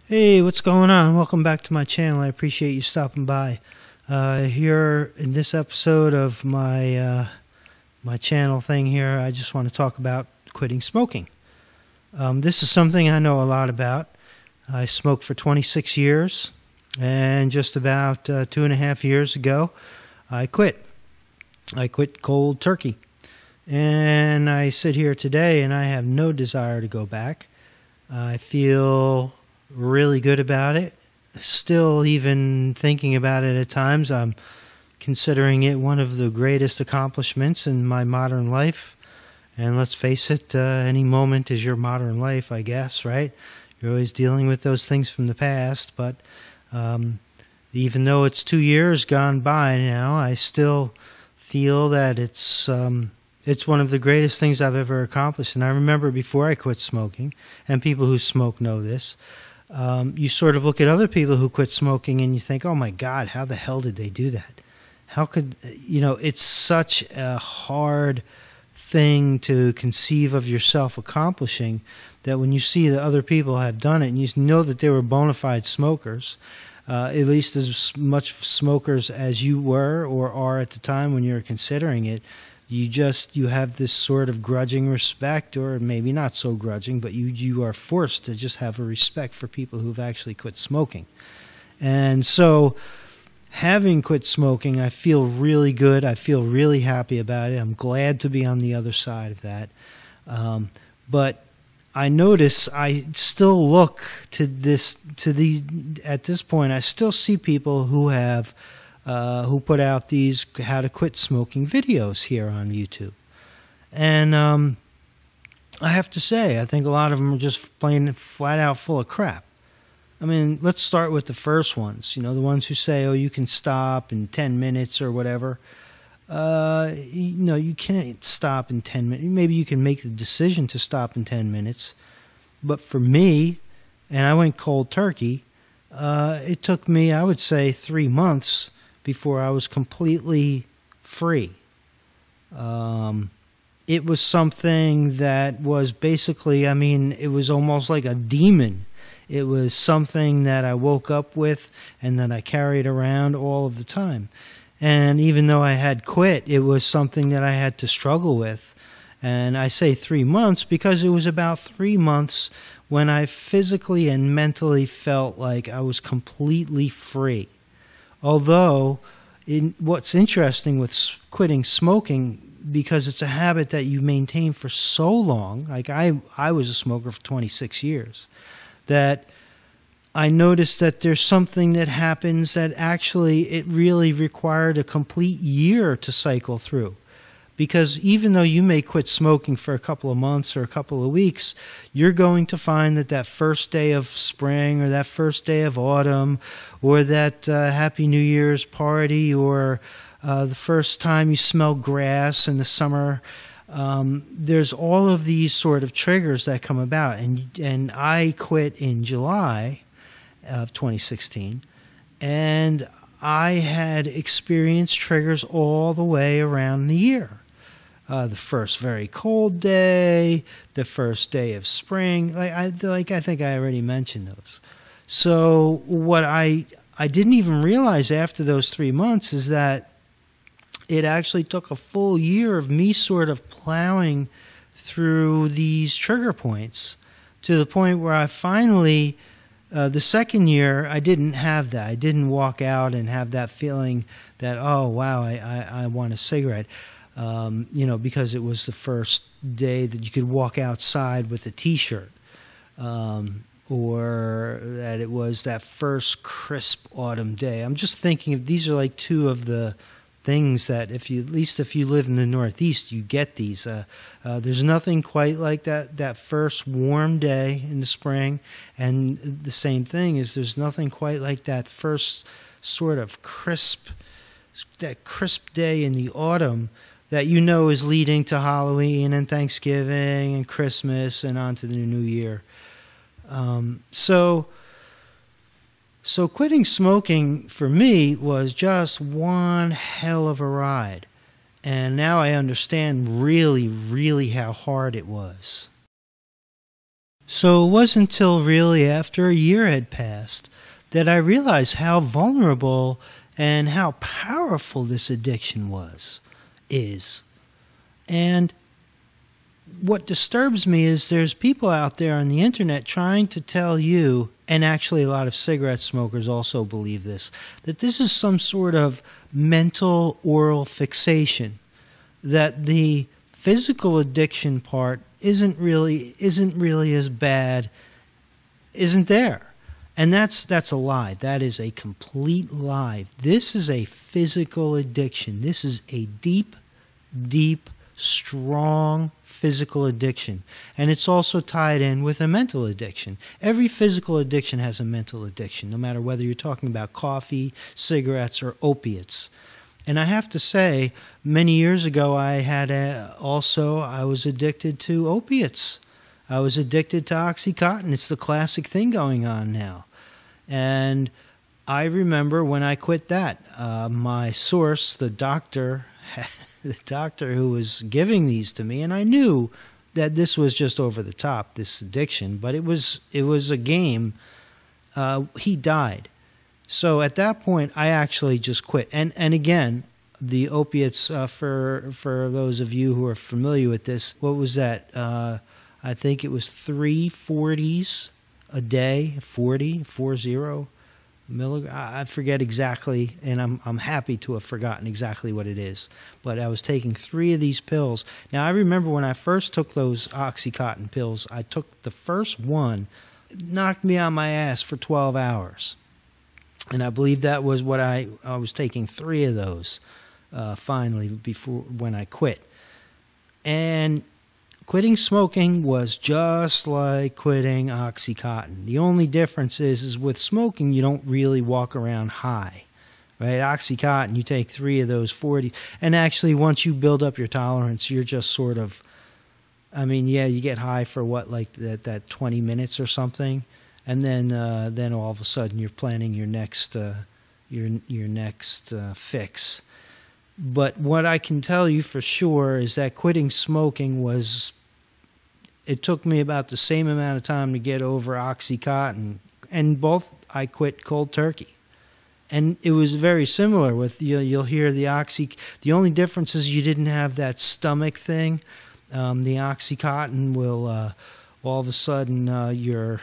Hey, what's going on? Welcome back to my channel. I appreciate you stopping by. Here in this episode of my channel thing here, I just want to talk about quitting smoking. This is something I know a lot about. I smoked for 26 years, and just about 2.5 years ago, I quit. I quit cold turkey. And I sit here today and I have no desire to go back. I feel really good about it. Still even thinking about it at times. I'm considering it one of the greatest accomplishments in my modern life. And let's face it, any moment is your modern life, I guess, right? You're always dealing with those things from the past. But even though it's 2 years gone by now, I still feel that it's one of the greatest things I've ever accomplished. And I remember before I quit smoking, and people who smoke know this, you sort of look at other people who quit smoking and you think, oh my God, how the hell did they do that? How could, it's such a hard thing to conceive of yourself accomplishing, that when you see that other people have done it and you know that they were bona fide smokers, at least as much smokers as you were or are at the time when you're considering it, you have this sort of grudging respect, or maybe not so grudging, but you are forced to just have a respect for people who've actually quit smoking. And so having quit smoking, I feel really good. I feel really happy about it. I'm glad to be on the other side of that. But I notice I still look at this point, I still see people who have who put out these how to quit smoking videos here on YouTube. And I have to say, I think a lot of them are just plain flat out full of crap. I mean, let's start with the first ones, the ones who say, oh, you can stop in 10 minutes or whatever. No, you can't stop in 10 minutes. Maybe you can make the decision to stop in 10 minutes. But for me, and I went cold turkey, it took me, I would say, 3 months before I was completely free. It was something that was basically, it was almost like a demon. It was something that I woke up with and that I carried around all of the time. And even though I had quit, it was something that I had to struggle with. And I say 3 months because it was about 3 months when I physically and mentally felt like I was completely free. Although, what's interesting with quitting smoking, because it's a habit that you maintain for so long, like I was a smoker for 26 years, that I noticed that there's something that happens that actually it really required a complete year to cycle through. Because even though you may quit smoking for a couple of months or a couple of weeks, you're going to find that that first day of spring or that first day of autumn or that Happy New Year's party or the first time you smell grass in the summer, there's all of these sort of triggers that come about. And I quit in July of 2016, and I had experienced triggers all the way around the year. The first very cold day, the first day of spring, I think I already mentioned those. So what I didn't even realize after those 3 months is that it actually took a full year of me sort of plowing through these trigger points to the point where I finally, the second year, I didn't have that. I didn't walk out and have that feeling that, oh, wow, I want a cigarette. Because it was the first day that you could walk outside with a T-shirt, or that it was that first crisp autumn day. I'm just thinking of these are like two of the things that at least if you live in the Northeast, you get these. There's nothing quite like that first warm day in the spring, and the same thing is there's nothing quite like that first sort of crisp day in the autumn that is leading to Halloween and Thanksgiving and Christmas and on to the new year. So quitting smoking for me was just one hell of a ride. And now I understand really, really how hard it was. So it wasn't until really after a year had passed that I realized how vulnerable and how powerful this addiction is. And what disturbs me is there's people out there on the internet trying to tell you, and actually a lot of cigarette smokers also believe this, that this is some sort of mental oral fixation, that the physical addiction part isn't really as bad, isn't there. And that's a lie. That is a complete lie. This is a physical addiction. This is a deep, strong physical addiction. And it's also tied in with a mental addiction. Every physical addiction has a mental addiction, no matter whether you're talking about coffee, cigarettes, or opiates. And I have to say, many years ago, I was addicted to opiates. I was addicted to Oxycontin. It's the classic thing going on now. And I remember when I quit that, my source, the doctor who was giving these to me, and I knew that this was just over the top, this addiction, but it was a game. He died. So at that point, I actually just quit. And again, the opiates, for those of you who are familiar with this, what was that? I think it was 3 40s a day, 40 milligrams. I forget exactly, and I'm happy to have forgotten exactly what it is. But I was taking 3 of these pills. Now, I remember when I first took those Oxycontin pills, I took the first one, it knocked me on my ass for 12 hours. And I believe that was what I was taking 3 of those finally when I quit. And quitting smoking was just like quitting Oxycontin. The only difference is with smoking, you don't really walk around high, right? Oxycontin, you take 3 of those 40. And actually, once you build up your tolerance, you're just sort of, you get high for what, like that 20 minutes or something. And then all of a sudden you're planning your next fix. But what I can tell you for sure is that quitting smoking it took me about the same amount of time to get over Oxycontin, and both I quit cold turkey. And it was very similar with, you'll hear the only difference is you didn't have that stomach thing. The Oxycontin will, all of a sudden, your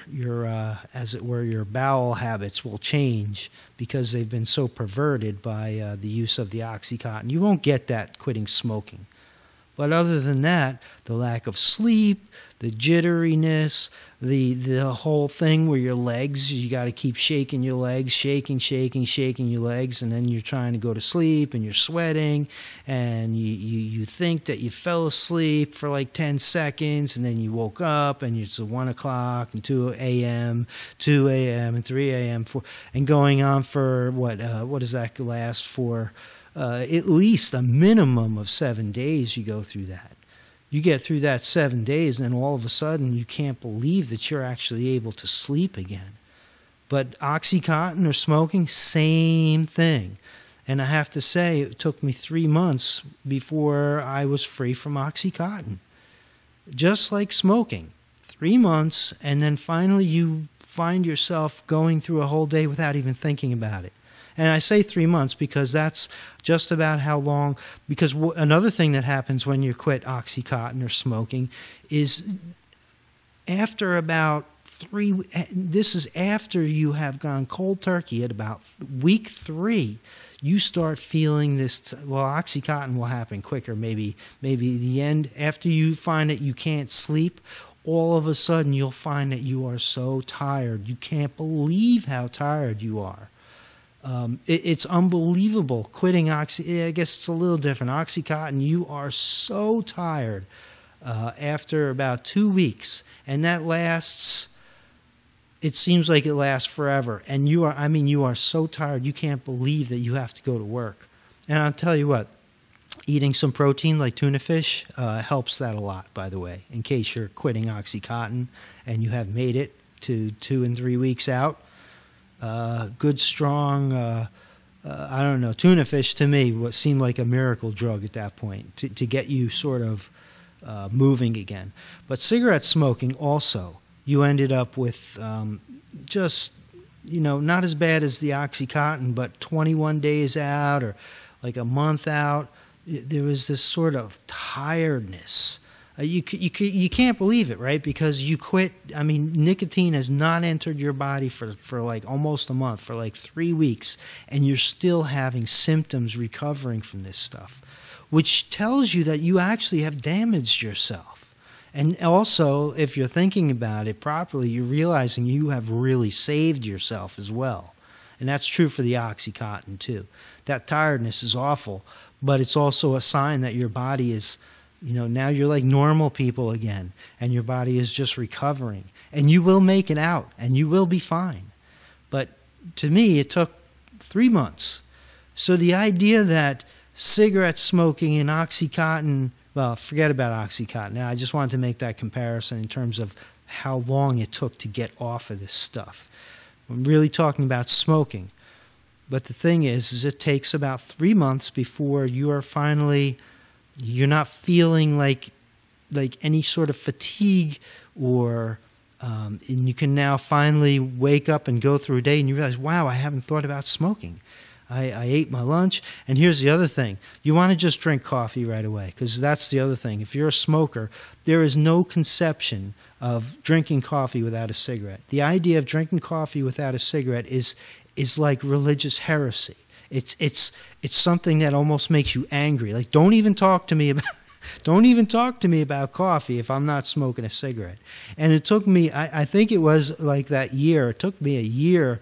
as it were, your bowel habits will change because they've been so perverted by the use of the Oxycontin. You won't get that quitting smoking. But other than that, the lack of sleep, the jitteriness, the whole thing where your legs, you got to keep shaking your legs, shaking your legs, and then you're trying to go to sleep and you're sweating, and you think that you fell asleep for like 10 seconds, and then you woke up and it's 1 o'clock and 2 a.m., and 3 a.m., and going on for what does that last for? At least a minimum of 7 days you go through that. You get through that 7 days, and then all of a sudden you can't believe that you're actually able to sleep again. But Oxycontin or smoking, same thing. And I have to say, it took me 3 months before I was free from Oxycontin. Just like smoking. 3 months, and then finally you find yourself going through a whole day without even thinking about it. And I say 3 months because that's just about how long, because another thing that happens when you quit Oxycontin or smoking is after about this is after you have gone cold turkey at about week 3, you start feeling this, Oxycontin will happen quicker, maybe the end, after you find that you can't sleep, all of a sudden you'll find that you are so tired. You can't believe how tired you are. It's unbelievable. Quitting I guess it's a little different. Oxycontin, you are so tired after about 2 weeks, and that lasts, it seems like it lasts forever. And you are so tired, you can't believe that you have to go to work. And I'll tell you what, eating some protein like tuna fish helps that a lot, by the way, in case you're quitting Oxycontin and you have made it to 2 and 3 weeks out. Good, strong, I don't know, tuna fish to me what seemed like a miracle drug at that point to get you sort of moving again. But cigarette smoking also you ended up with just, not as bad as the Oxycontin, but 21 days out or like a month out, there was this sort of tiredness. You can't believe it, right? Because you quit. I mean, nicotine has not entered your body for like almost a month, for like 3 weeks, and you're still having symptoms recovering from this stuff, which tells you that you actually have damaged yourself. And also, if you're thinking about it properly, you're realizing you have really saved yourself as well. And that's true for the Oxycontin, too. That tiredness is awful, but it's also a sign that your body is, now you're like normal people again, and your body is just recovering. And you will make it out, and you will be fine. But to me, it took 3 months. So the idea that cigarette smoking and Oxycontin, well, forget about Oxycontin. Now, I just wanted to make that comparison in terms of how long it took to get off of this stuff. I'm really talking about smoking. But the thing is it takes about 3 months before you are finally, you're not feeling like any sort of fatigue, or and you can now finally wake up and go through a day and you realize, wow, I haven't thought about smoking. I ate my lunch. And here's the other thing. You want to just drink coffee right away, because that's the other thing. If you're a smoker, there is no conception of drinking coffee without a cigarette. The idea of drinking coffee without a cigarette is like religious heresy. It's something that almost makes you angry. Like, don't even talk to me about coffee if I'm not smoking a cigarette. And it took me, I think it was like that year. It took me a year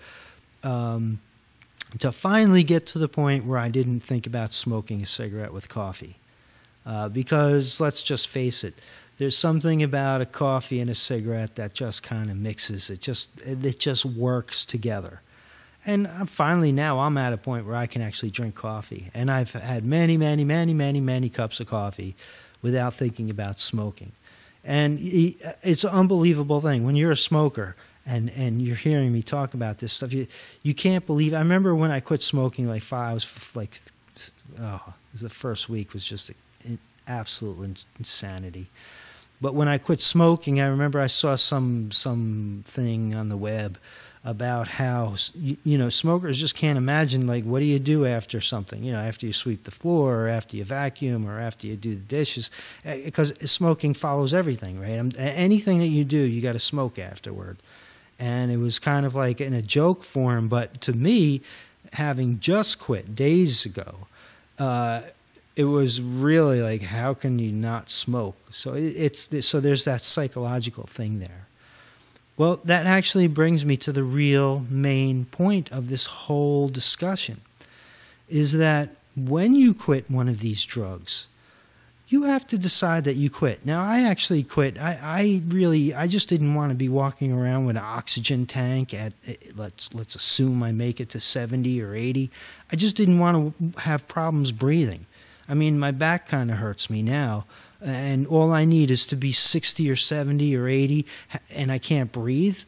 to finally get to the point where I didn't think about smoking a cigarette with coffee. Because let's just face it, there's something about a coffee and a cigarette that just kind of mixes. It just works together. And finally now I'm at a point where I can actually drink coffee. And I've had many, many, many, many, many cups of coffee without thinking about smoking. And it's an unbelievable thing. When you're a smoker and you're hearing me talk about this stuff, you can't believe. I remember when I quit smoking, the first week was just absolute insanity. But when I quit smoking, I remember I saw something on the web about how, smokers just can't imagine, what do you do after something, after you sweep the floor, or after you vacuum, or after you do the dishes, because smoking follows everything, right? Anything that you do, you got to smoke afterward. And it was kind of like in a joke form, but to me, having just quit days ago, it was really like, how can you not smoke? So so there's that psychological thing there. Well, that actually brings me to the real main point of this whole discussion, is that when you quit one of these drugs, you have to decide that you quit. Now, I actually quit. I just didn't want to be walking around with an oxygen tank at, let's assume I make it to 70 or 80. I just didn't want to have problems breathing. I mean, my back kind of hurts me now. And all I need is to be 60 or 70 or 80, and I can't breathe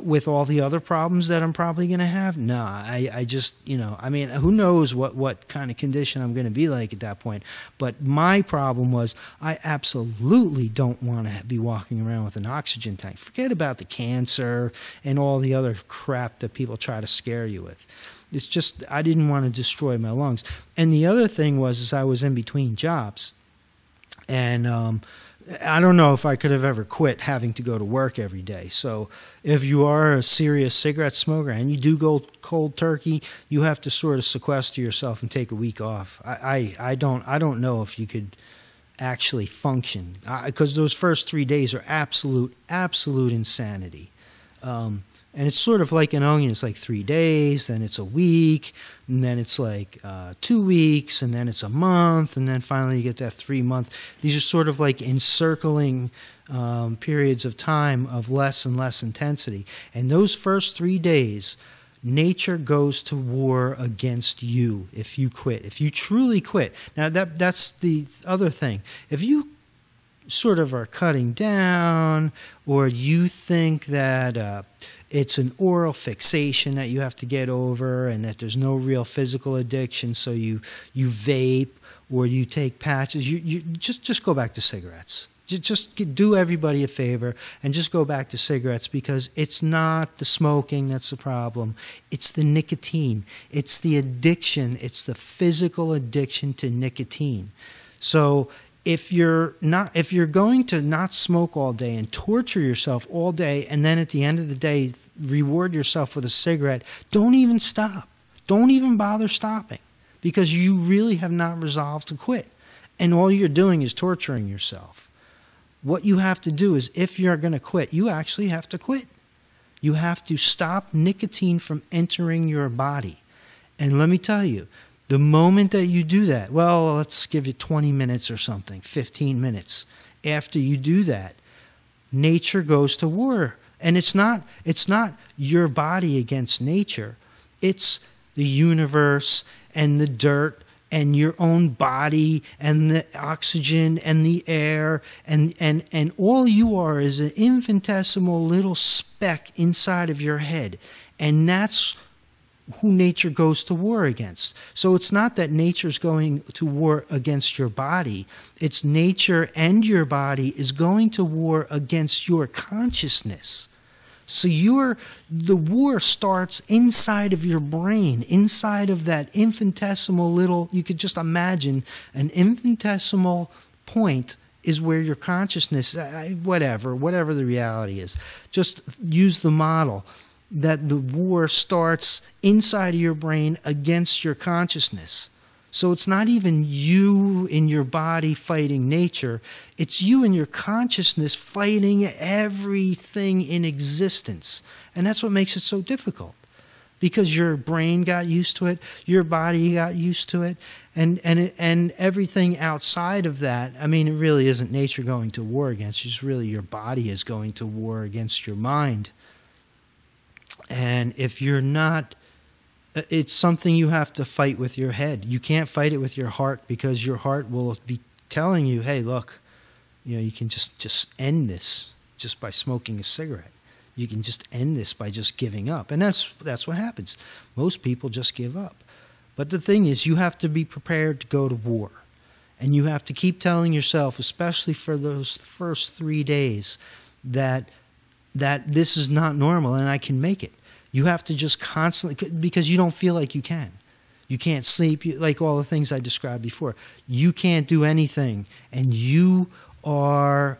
with all the other problems that I'm probably going to have. Nah, I just, who knows what kind of condition I'm going to be like at that point. But my problem was I absolutely don't want to be walking around with an oxygen tank. Forget about the cancer and all the other crap that people try to scare you with. It's just I didn't want to destroy my lungs. And the other thing was I was in between jobs. And I don't know if I could have ever quit having to go to work every day. So if you are a serious cigarette smoker and you do go cold turkey, you have to sort of sequester yourself and take a week off. I don't know if you could actually function, because those first 3 days are absolute insanity. And it's sort of like an onion. It's like 3 days, then it's a week, and then it's like 2 weeks, and then it's a month, and then finally you get that 3 month. These are sort of like encircling periods of time of less and less intensity. And those first 3 days, nature goes to war against you if you quit, if you truly quit. Now, that's the other thing. If you sort of are cutting down, or you think that it's an oral fixation that you have to get over, and that there's no real physical addiction, so you vape or you take patches, you just go back to cigarettes. Do everybody a favor and just go back to cigarettes, because it's not the smoking that's the problem. It's the nicotine. It's the addiction. It's the physical addiction to nicotine. So if you're going to not smoke all day and torture yourself all day, and then at the end of the day reward yourself with a cigarette, don't even stop. Don't even bother stopping, because you really have not resolved to quit. And all you're doing is torturing yourself. What you have to do is, if you're going to quit, you actually have to quit. You have to stop nicotine from entering your body. And let me tell you, the moment that you do that, well, let's give you 20 minutes or something, 15 minutes. After you do that, nature goes to war. And it's not your body against nature. It's the universe and the dirt and your own body and the oxygen and the air, and all you are is an infinitesimal little speck inside of your head. And that's who nature goes to war against. So it's not that nature's going to war against your body. It's nature and your body is going to war against your consciousness. So the war starts inside of your brain, inside of that infinitesimal little, you could just imagine an infinitesimal point is where your consciousness, whatever the reality is. Just use the model that the war starts inside of your brain against your consciousness. So it's not even you in your body fighting nature. It's you in your consciousness fighting everything in existence. And that's what makes it so difficult. Because your brain got used to it, your body got used to it, and everything outside of that, I mean, it really isn't nature going to war against you. It's really your body is going to war against your mind. And if you're not, it's something you have to fight with your head. You can't fight it with your heart, because your heart will be telling you, hey, look, you can just end this just by smoking a cigarette. You can just end this by just giving up. And that's what happens. Most people just give up. But the thing is, you have to be prepared to go to war. And you have to keep telling yourself, especially for those first 3 days, that this is not normal and I can make it. You have to just constantly, because you don't feel like you can. You can't sleep, like all the things I described before. You can't do anything, and you are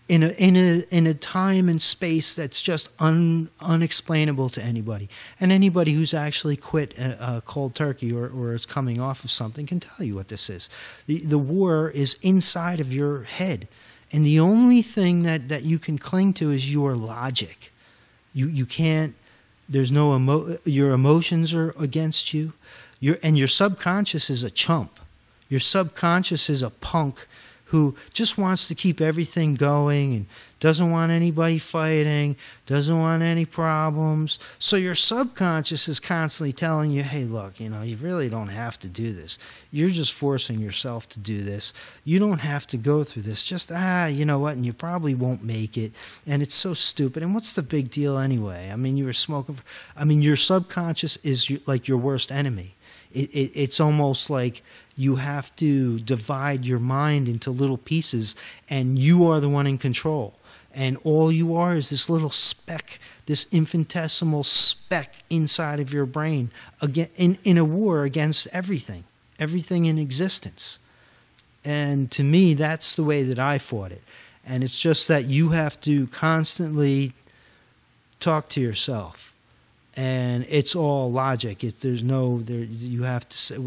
in a time and space that's just unexplainable to anybody. And anybody who's actually quit cold turkey or is coming off of something can tell you what this is. The war is inside of your head, and the only thing that you can cling to is your logic. You can't, there's no your emotions are against you. Your subconscious is a chump. Your subconscious is a punk who just wants to keep everything going and doesn't want anybody fighting, doesn't want any problems. So your subconscious is constantly telling you, hey, look, you really don't have to do this. You're just forcing yourself to do this. You don't have to go through this. Just, you know what, and you probably won't make it. And it's so stupid. And what's the big deal anyway? I mean, you were smoking. Your subconscious is like your worst enemy. It's almost like you have to divide your mind into little pieces, and you are the one in control. And all you are is this little speck, this infinitesimal speck inside of your brain, again, in a war against everything in existence. And to me, that's the way that I fought it. And it's just that you have to constantly talk to yourself. And it's all logic. You have to say,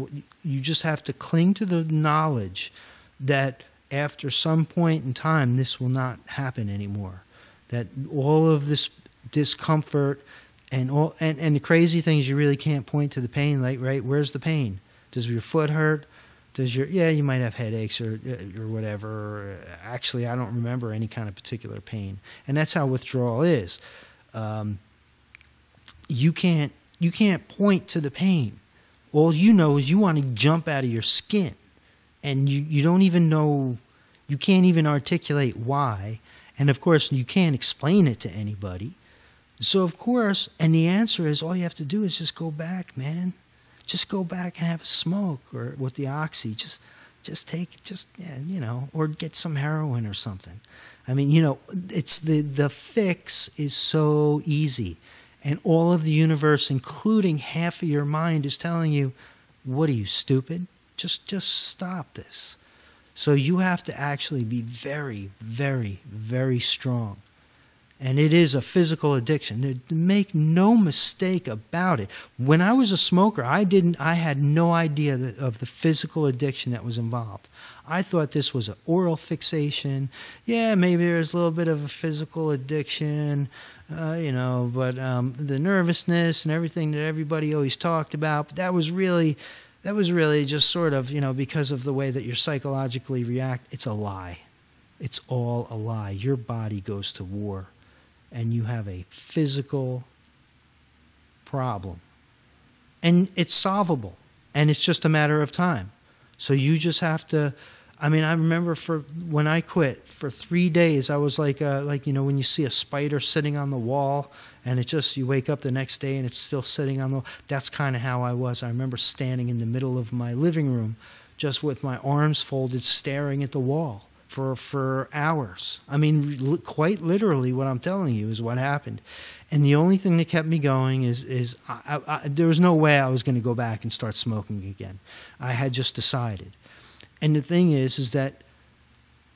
you just have to cling to the knowledge that after some point in time, this will not happen anymore. That all of this discomfort and the crazy things, you really can't point to the pain. Like, right, where's the pain? Does your foot hurt? You might have headaches or whatever. Actually, I don't remember any kind of particular pain. And that's how withdrawal is. You can't point to the pain. All you know is you want to jump out of your skin. And you don't even know, you can't even articulate why. And of course, you can't explain it to anybody. So of course, and the answer is all you have to do is just go back, man. Just go back and have a smoke or with the oxy. Just just yeah, you know, or get some heroin or something. I mean, you know, it's the fix is so easy. And all of the universe, including half of your mind, is telling you, what are you, stupid? Just stop this. So you have to actually be very, very, very strong. And it is a physical addiction. Make no mistake about it. When I was a smoker, I had no idea of the physical addiction that was involved. I thought this was an oral fixation. Yeah, maybe there's a little bit of a physical addiction, you know, but the nervousness and everything that everybody always talked about, but that was really just sort of, you know, because of the way that you psychologically react. It's a lie. It's all a lie. Your body goes to war, and you have a physical problem. And it's solvable, and it's just a matter of time. So you just have to, I mean, I remember when I quit, for 3 days, I was like, you know, when you see a spider sitting on the wall, and you wake up the next day and it's still sitting on the wall. That's kind of how I was. I remember standing in the middle of my living room, just with my arms folded, staring at the wall for hours. I mean, quite literally, what I'm telling you is what happened. And the only thing that kept me going is there was no way I was going to go back and start smoking again. I had just decided. And the thing is that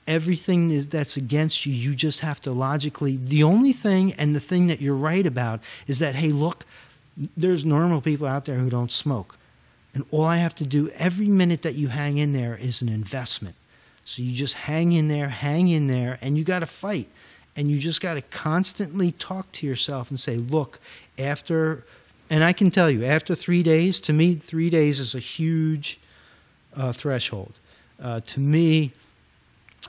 everything that's against you, you just have to logically, the only thing, and the thing that you're right about, is that, hey, look, there's normal people out there who don't smoke. And all I have to do every minute that you hang in there is an investment. So you just hang in there, and you got to fight. And you just got to constantly talk to yourself and say, look, and I can tell you, after 3 days, to me, 3 days is a huge threshold. To me,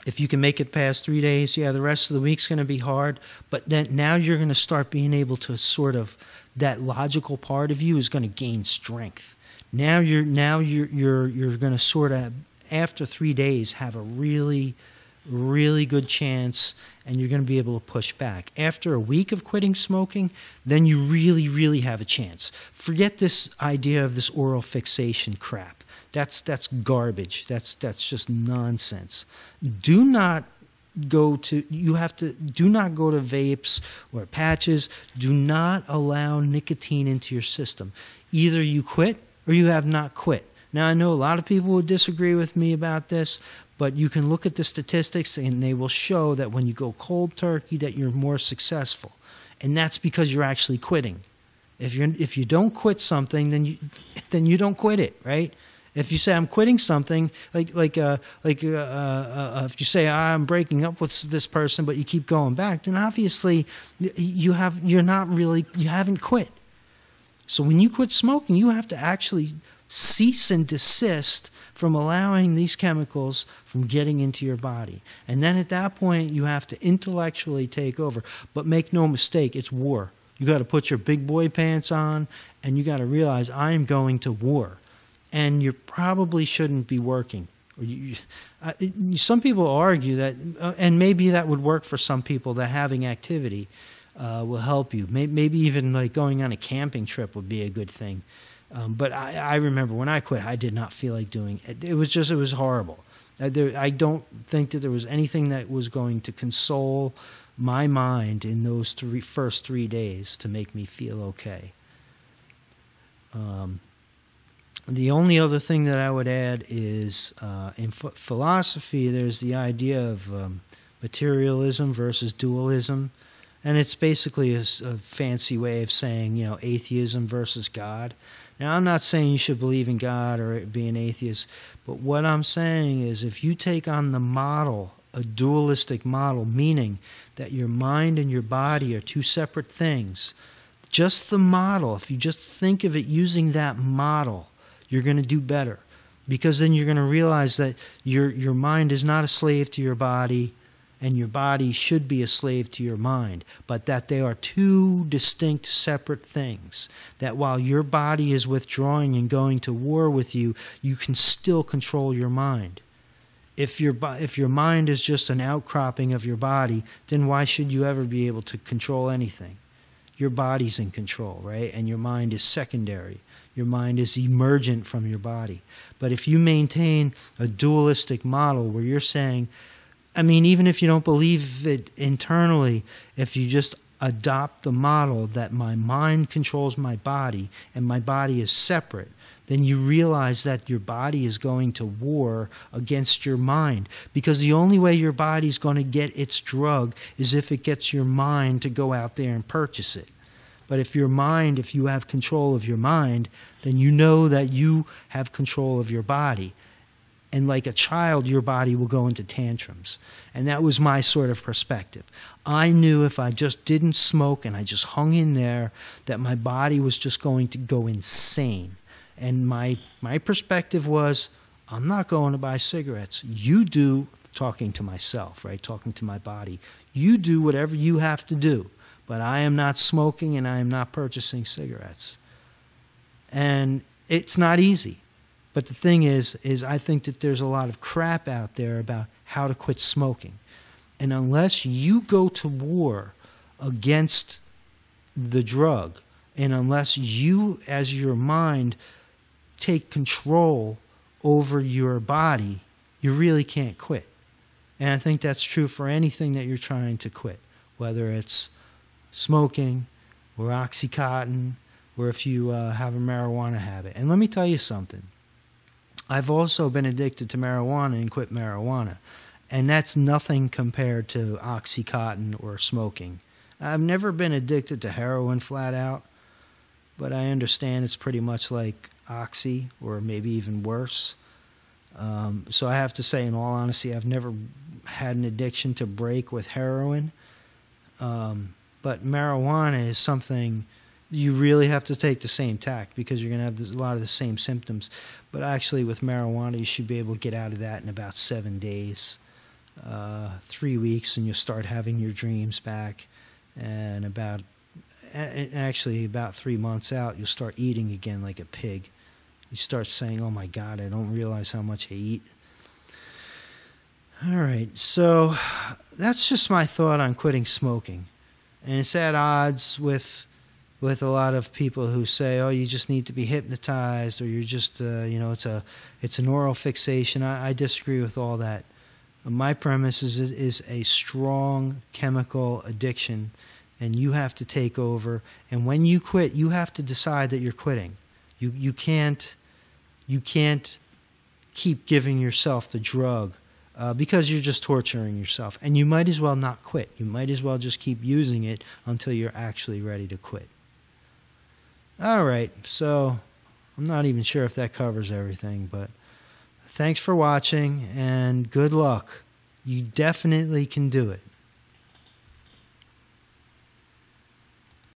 if you can make it past 3 days, yeah, the rest of the week's going to be hard. But then now you're going to start being able to sort of, that logical part of you is going to gain strength. Now you're going to sort of, after 3 days, have a really, really good chance, and you're going to be able to push back. After a week of quitting smoking, then you really, really have a chance. Forget this idea of this oral fixation crap. That's garbage. That's just nonsense. Do not go to vapes or patches. Do not allow nicotine into your system. Either you quit or you have not quit. Now, I know a lot of people will disagree with me about this, but you can look at the statistics and they will show that when you go cold turkey, that you're more successful. And that's because you're actually quitting. If you don't quit something, then you don't quit it, right? If you say I'm quitting something, if you say I'm breaking up with this person, but you keep going back, then obviously you haven't quit. So when you quit smoking, you have to actually cease and desist from allowing these chemicals from getting into your body. And then at that point, you have to intellectually take over. But make no mistake, it's war. You got to put your big boy pants on, and you got to realize I am going to war. And you probably shouldn't be working. Some people argue that, and maybe that would work for some people, that having activity will help you. Maybe even like going on a camping trip would be a good thing. But I remember when I quit, I did not feel like doing it. It was horrible. I don't think that there was anything that was going to console my mind in those first 3 days to make me feel okay. The only other thing that I would add is in philosophy, there's the idea of materialism versus dualism. And it's basically a fancy way of saying, you know, atheism versus God. Now, I'm not saying you should believe in God or be an atheist, but what I'm saying is if you take on the model, a dualistic model, meaning that your mind and your body are two separate things, just the model, if you just think of it using that model, you're going to do better. Because then you're going to realize that your mind is not a slave to your body, and your body should be a slave to your mind, but that they are two distinct, separate things. That while your body is withdrawing and going to war with you, you can still control your mind. If your mind is just an outcropping of your body, then why should you ever be able to control anything? your body's in control, right? And your mind is secondary. Your mind is emergent from your body. But if you maintain a dualistic model where you're saying, I mean, even if you don't believe it internally, if you just adopt the model that my mind controls my body and my body is separate, then you realize that your body is going to war against your mind. Because the only way your body's going to get its drug is if it gets your mind to go out there and purchase it. But if you have control of your mind, then you know that you have control of your body. And like a child, your body will go into tantrums. And that was my sort of perspective. I knew if I just didn't smoke and I just hung in there, that my body was just going to go insane. And my perspective was, I'm not going to buy cigarettes. You do, talking to myself, right? Talking to my body. You do whatever you have to do. But I am not smoking and I am not purchasing cigarettes. And it's not easy. But the thing is I think that there's a lot of crap out there about how to quit smoking. And unless you go to war against the drug, and unless you, as your mind, take control over your body, you really can't quit. And I think that's true for anything that you're trying to quit, whether it's smoking or Oxycontin, or if you have a marijuana habit. And let me tell you something. I've also been addicted to marijuana and quit marijuana. And that's nothing compared to Oxycontin or smoking. I've never been addicted to heroin flat out, but I understand it's pretty much like Oxy, or maybe even worse. So I have to say, in all honesty, I've never had an addiction to break with heroin. But marijuana is something you really have to take the same tack, because you're going to have a lot of the same symptoms. But actually with marijuana, you should be able to get out of that in about 7 days, 3 weeks, and you'll start having your dreams back. And about 3 months out, you'll start eating again like a pig. You start saying, oh my God, I don't realize how much I eat. All right, so that's just my thought on quitting smoking. And it's at odds with a lot of people who say, oh, you just need to be hypnotized, or you're just, it's an oral fixation. I disagree with all that. My premise is a strong chemical addiction, and you have to take over. And when you quit, you have to decide that you're quitting. You can't keep giving yourself the drug because you're just torturing yourself. And you might as well not quit. You might as well just keep using it until you're actually ready to quit. All right, so I'm not even sure if that covers everything, but thanks for watching, and good luck. You definitely can do it.